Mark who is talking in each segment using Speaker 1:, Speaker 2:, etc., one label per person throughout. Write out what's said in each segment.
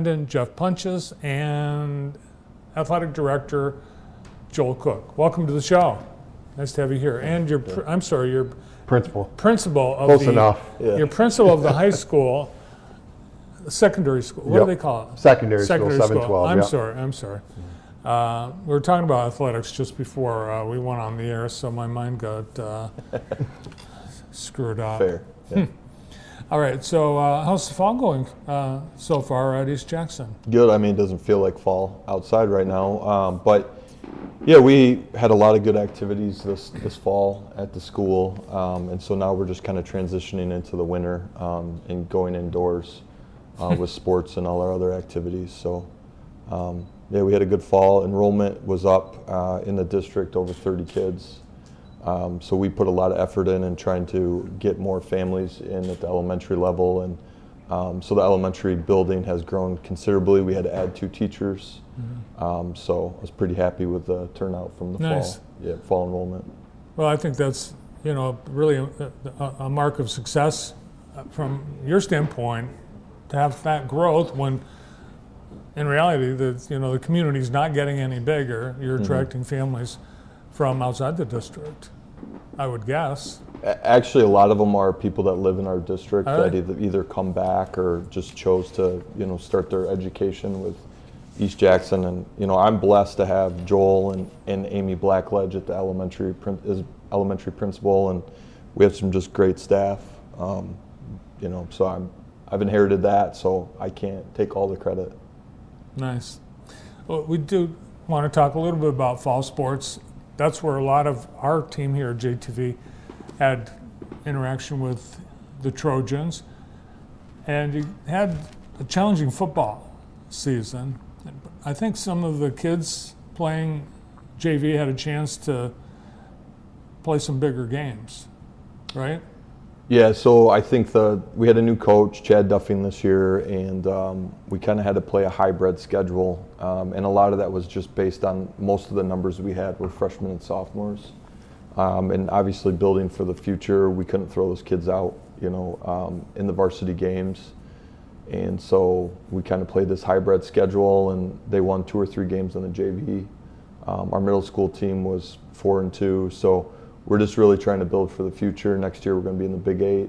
Speaker 1: Jeff Punches and Athletic Director Joel Cook. Welcome to the show. Nice to have you here. And your principal of
Speaker 2: Close enough. Yeah.
Speaker 1: Your principal of the high school, secondary school. What do they call it?
Speaker 2: Secondary school, 712.
Speaker 1: I'm sorry. We were talking about athletics just before we went on the air, so my mind got screwed up.
Speaker 2: Fair. Yeah.
Speaker 1: All right, so how's the fall going so far at East Jackson?
Speaker 2: Good. I mean, it doesn't feel like fall outside right now, but yeah, we had a lot of good activities this fall at the school, and so now we're just kind of transitioning into the winter and going indoors with sports and all our other activities. So yeah, we had a good fall. Enrollment was up in the district, over 30 kids. So we put a lot of effort in trying to get more families in at the elementary level, and so the elementary building has grown considerably. We had to add 2 teachers, so I was pretty happy with the turnout from the fall. Yeah, fall enrollment.
Speaker 1: Well, I think that's really a mark of success from your standpoint to have that growth when, in reality, the community's not getting any bigger. You're attracting families from outside the district, I would guess.
Speaker 2: Actually, a lot of them are people that live in our district that either come back or just chose to, start their education with East Jackson. And, I'm blessed to have Joel and Amy Blackledge at the elementary principal, and we have some just great staff. So I've inherited that, so I can't take all the credit.
Speaker 1: Nice. Well, we do want to talk a little bit about fall sports. That's where a lot of our team here at JTV had interaction with the Trojans. And you had a challenging football season. I think some of the kids playing JV had a chance to play some bigger games, right?
Speaker 2: Yeah, so I think we had a new coach, Chad Duffing, this year, and we kind of had to play a hybrid schedule, and a lot of that was just based on most of the numbers we had were freshmen and sophomores, and obviously building for the future, we couldn't throw those kids out, in the varsity games, and so we kind of played this hybrid schedule, and they won 2 or 3 games in the JV. Our middle school team was 4-2, so we're just really trying to build for the future. Next year we're going to be in the Big 8.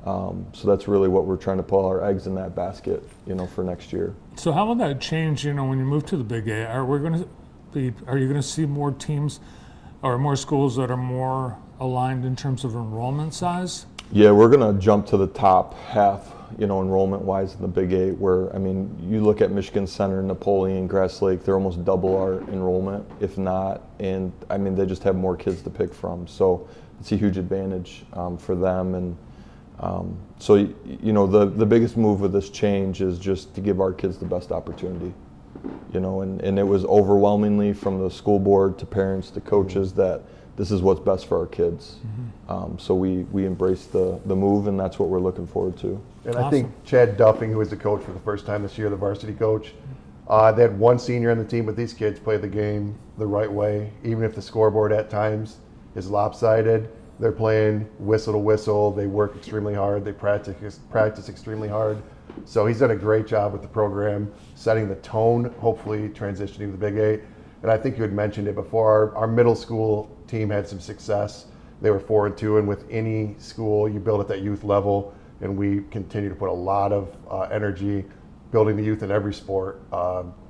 Speaker 2: So that's really what we're trying to put our eggs in that basket, for next year.
Speaker 1: So how will that change, when you move to the Big 8? Are you going to see more teams or more schools that are more aligned in terms of enrollment size?
Speaker 2: Yeah, we're going to jump to the top half, enrollment-wise in the Big 8, where, you look at Michigan Center, Napoleon, Grass Lake, they're almost double our enrollment, if not, and, they just have more kids to pick from, so it's a huge advantage for them, and so, the biggest move with this change is just to give our kids the best opportunity, and it was overwhelmingly from the school board to parents to coaches that this is what's best for our kids. So we embraced the move, and that's what we're looking forward to.
Speaker 3: And awesome. I think Chad Duffing, who was the coach for the first time this year, the varsity coach, they had 1 senior on the team, but these kids play the game the right way. Even if the scoreboard at times is lopsided, they're playing whistle to whistle. They work extremely hard. They practice extremely hard. So he's done a great job with the program, setting the tone, hopefully transitioning to the Big 8. And I think you had mentioned it before, our middle school team had some success. They were 4-2, and with any school, you build at that youth level, and we continue to put a lot of energy building the youth in every sport,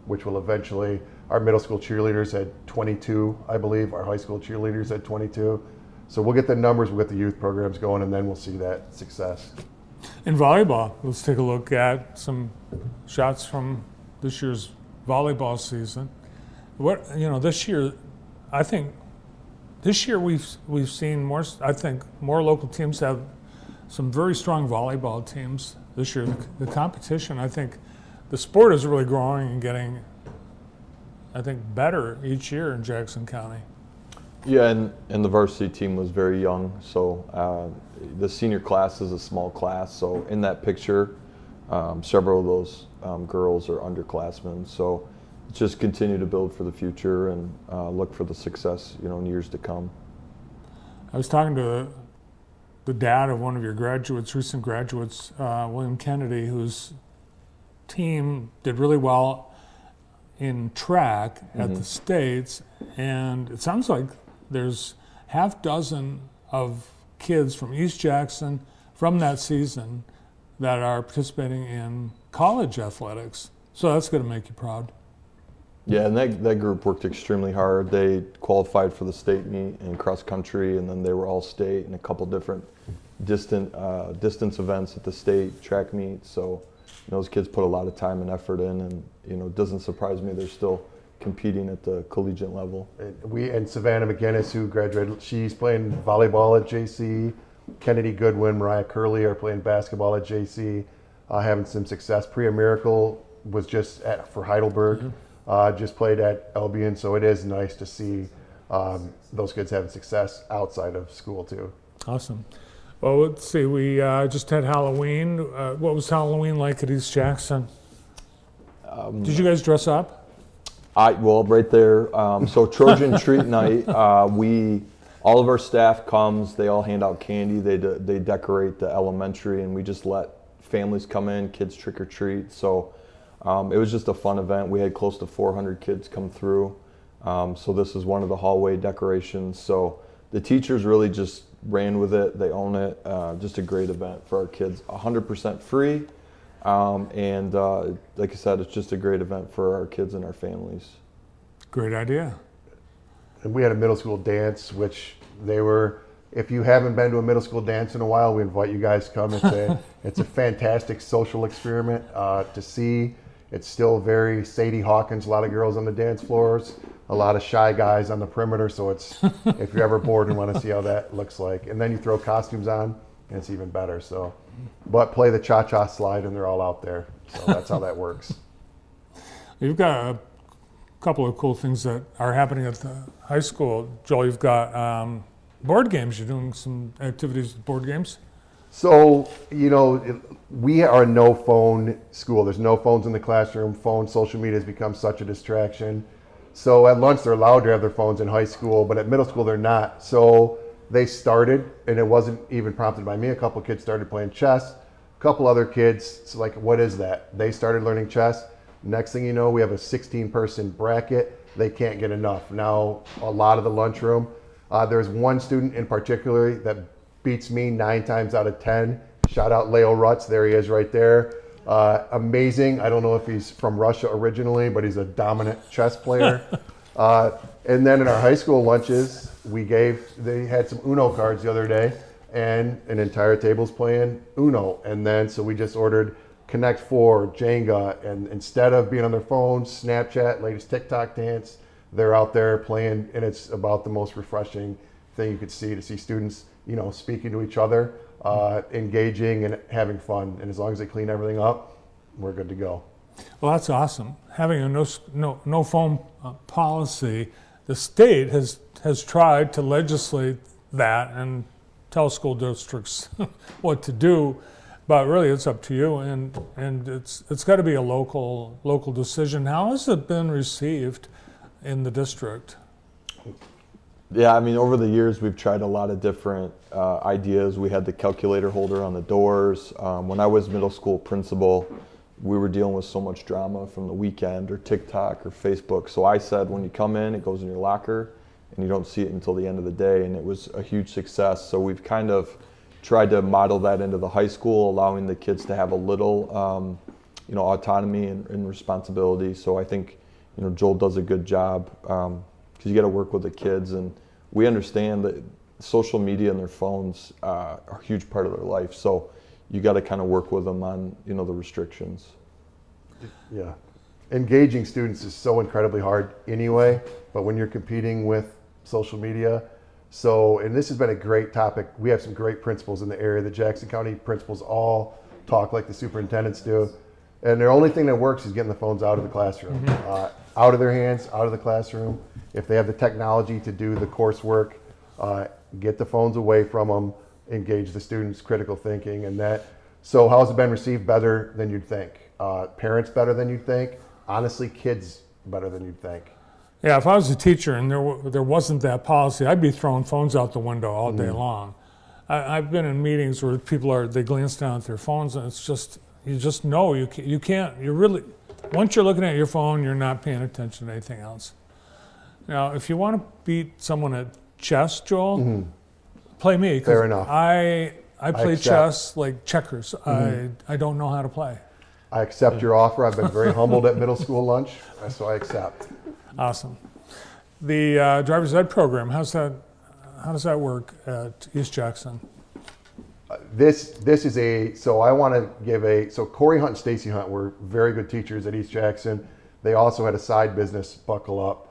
Speaker 3: which will eventually, our middle school cheerleaders had 22, I believe, our high school cheerleaders had 22. So we'll get the numbers, we'll get the youth programs going, and then we'll see that success.
Speaker 1: In volleyball, let's take a look at some shots from this year's volleyball season. This year, I think we've seen more. I think more local teams have some very strong volleyball teams this year. The competition, I think, the sport is really growing and getting, I think, better each year in Jackson County.
Speaker 2: Yeah, and the varsity team was very young, so the senior class is a small class. So in that picture, several of those girls are underclassmen. So just continue to build for the future and look for the success, in years to come.
Speaker 1: I was talking to the dad of one of your graduates, recent graduates, William Kennedy, who's team did really well in track at the states, and it sounds like there's half dozen of kids from East Jackson from that season that are participating in college athletics. So that's going to make you proud.
Speaker 2: Yeah, and that group worked extremely hard. They qualified for the state meet in cross country, and then they were all state in a couple different distance events at the state track meet. So those kids put a lot of time and effort in, and it doesn't surprise me they're still competing at the collegiate level.
Speaker 3: And Savannah McGinnis, who graduated, she's playing volleyball at JC. Kennedy Goodwin, Mariah Curley are playing basketball at JC, having some success. Priya Miracle was just for Heidelberg, just played at Albion. So it is nice to see those kids having success outside of school too.
Speaker 1: Awesome. Well, let's see. We just had Halloween. What was Halloween like at East Jackson? Did you guys dress up?
Speaker 2: Right there. So Trojan Treat Night, all of our staff comes, they all hand out candy, they decorate the elementary, and we just let families come in, kids trick or treat. So it was just a fun event. We had close to 400 kids come through. So this is one of the hallway decorations. So the teachers really just ran with it, they own it. Just a great event for our kids, 100% free. And like I said, it's just a great event for our kids and our families.
Speaker 1: Great idea.
Speaker 3: And we had a middle school dance, which if you haven't been to a middle school dance in a while, we invite you guys to come. It's a fantastic social experiment to see. It's still very Sadie Hawkins, a lot of girls on the dance floors, a lot of shy guys on the perimeter. So if you're ever bored and want to see how that looks like. And then you throw costumes on, and it's even better. So, but play the cha-cha slide, and they're all out there. So that's how that works.
Speaker 1: You've got a couple of cool things that are happening at the high school. Joel, you've got board games. You're doing some activities with board games.
Speaker 3: So, we are a no phone school. There's no phones in the classroom. Social media has become such a distraction. So at lunch, they're allowed to have their phones in high school, but at middle school, they're not. So they started, and it wasn't even prompted by me. A couple kids started playing chess. A couple other kids, so like, what is that? They started learning chess. Next thing you know, we have a 16-person bracket. They can't get enough. Now, a lot of the lunchroom. There's one student in particular that beats me 9 times out of 10. Shout out Leo Rutz. There he is right there. Amazing. I don't know if he's from Russia originally, but he's a dominant chess player. And then in our high school lunches, they had some Uno cards the other day, and an entire table's playing Uno. And then, so we just ordered Connect 4, Jenga, and instead of being on their phones, Snapchat, latest TikTok dance, they're out there playing, and it's about the most refreshing thing you could see, to see students, speaking to each other, engaging and having fun. And as long as they clean everything up, we're good to go.
Speaker 1: Well, that's awesome. Having a no phone policy, the state has tried to legislate that and tell school districts what to do, but really it's up to you, and it's got to be a local decision. How has it been received in the district?
Speaker 2: Yeah, over the years we've tried a lot of different ideas. We had the calculator holder on the doors. When I was middle school principal, we were dealing with so much drama from the weekend or TikTok or Facebook. So I said, when you come in, it goes in your locker and you don't see it until the end of the day. And it was a huge success. So we've kind of tried to model that into the high school, allowing the kids to have a little, autonomy and responsibility. So I think, Joel does a good job, because you got to work with the kids, and we understand that social media and their phones are a huge part of their life. So you got to kind of work with them on, the restrictions.
Speaker 3: Yeah. Engaging students is so incredibly hard anyway, but when you're competing with social media, and this has been a great topic. We have some great principals in the area. The Jackson County principals all talk like the superintendents do. And the only thing that works is getting the phones out of the classroom, out of their hands, out of the classroom. If they have the technology to do the coursework, get the phones away from them, engage the students' critical thinking, and that. So how's it been received? Better than you'd think. Parents better than you'd think. Honestly, kids better than you'd think.
Speaker 1: Yeah, if I was a teacher and there wasn't that policy, I'd be throwing phones out the window all day long. I've been in meetings where people they glance down at their phones, and it's just, you just know you can't. You're really once you're looking at your phone, you're not paying attention to anything else. Now, if you want to beat someone at chess, Joel, play me. 'Cause
Speaker 3: Fair enough.
Speaker 1: I play
Speaker 3: accept.
Speaker 1: chess like checkers. I don't know how to play.
Speaker 3: I accept your offer. I've been very humbled at middle school lunch, so I accept.
Speaker 1: Awesome. The driver's ed program. How does that work at East Jackson?
Speaker 3: This is so I want to give so Corey Hunt and Stacy Hunt were very good teachers at East Jackson. They also had a side business, Buckle Up.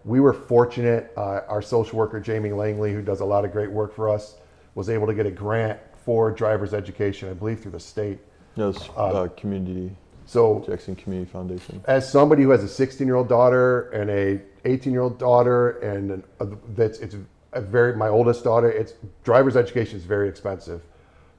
Speaker 3: We were fortunate. Our social worker Jamie Langley, who does a lot of great work for us, was able to get a grant for driver's education, I believe through the state.
Speaker 2: Yes, community,
Speaker 3: So
Speaker 2: Jackson Community Foundation.
Speaker 3: as somebody who has a 16-year-old daughter and a 18-year-old daughter, and my oldest daughter, driver's education is very expensive.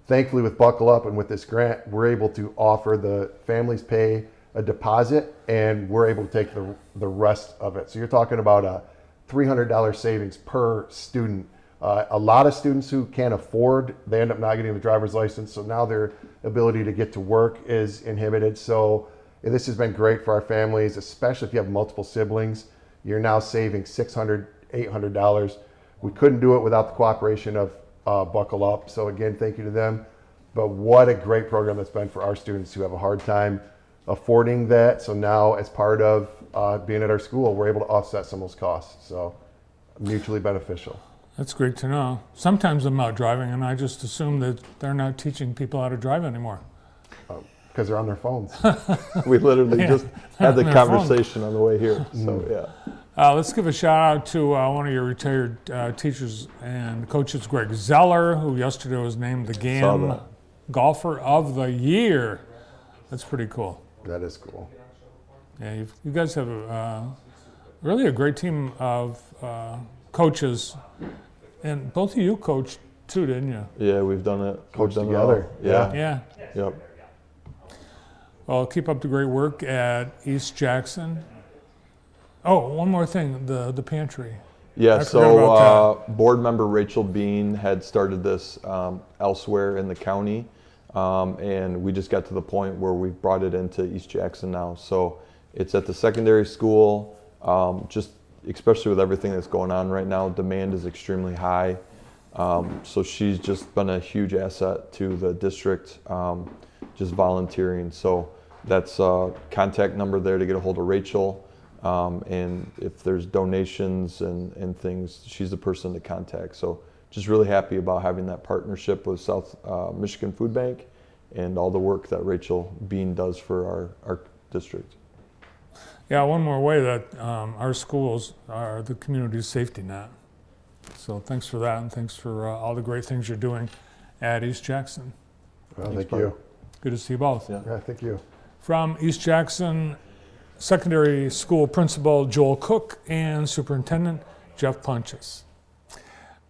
Speaker 3: Thankfully, with Buckle Up and with this grant, we're able to offer the families pay a deposit, and we're able to take the rest of it. So you're talking about a $300 savings per student. A lot of students who can't afford, they end up not getting the driver's license. So now their ability to get to work is inhibited. So this has been great for our families, especially if you have multiple siblings. You're now saving $600, $800. We couldn't do it without the cooperation of Buckle Up. So again, thank you to them. But what a great program that's been for our students who have a hard time affording that. So now as part of being at our school, we're able to offset some of those costs. So mutually beneficial.
Speaker 1: That's great to know. Sometimes I'm out driving and I just assume that they're not teaching people how to drive anymore.
Speaker 3: Because they're on their phones.
Speaker 2: We literally
Speaker 1: Yeah,
Speaker 2: just had the
Speaker 1: on their phone.
Speaker 2: conversation on the way here. So yeah.
Speaker 1: Let's give a shout out to one of your retired teachers and coaches, Greg Zeller, who yesterday was named the
Speaker 2: Saw
Speaker 1: GAM
Speaker 2: that.
Speaker 1: Golfer of the Year. That's pretty cool.
Speaker 3: That is cool.
Speaker 1: Yeah, you guys have really a great team of coaches, and both of you coached too, didn't you?
Speaker 2: Yeah, we've done it.
Speaker 3: Coached
Speaker 2: We've done it
Speaker 3: together.
Speaker 2: all. Yeah.
Speaker 1: Yeah.
Speaker 2: Yep.
Speaker 1: Well, keep up the great work at East Jackson. Oh, one more thing, the pantry.
Speaker 2: Yeah,
Speaker 1: I forgot
Speaker 2: so
Speaker 1: about
Speaker 2: board member Rachel Bean had started this elsewhere in the county, and we just got to the point where we've brought it into East Jackson now. So it's at the secondary school, just especially with everything that's going on right now, demand is extremely high. So she's just been a huge asset to the district, just volunteering. So that's a contact number there to get a hold of Rachel. And if there's donations and things, she's the person to contact. So just really happy about having that partnership with South Michigan Food Bank and all the work that Rachel Bean does for our district.
Speaker 1: Yeah, one more way that our schools are the community's safety net. So thanks for that, and thanks for all the great things you're doing at East Jackson.
Speaker 3: Well,
Speaker 2: Thanks,
Speaker 3: thank
Speaker 2: Brian.
Speaker 3: you.
Speaker 1: Good to see you both.
Speaker 2: Yeah.
Speaker 3: Yeah, thank you.
Speaker 1: From East Jackson Secondary School Principal Joel Cook and Superintendent Jeff Punches.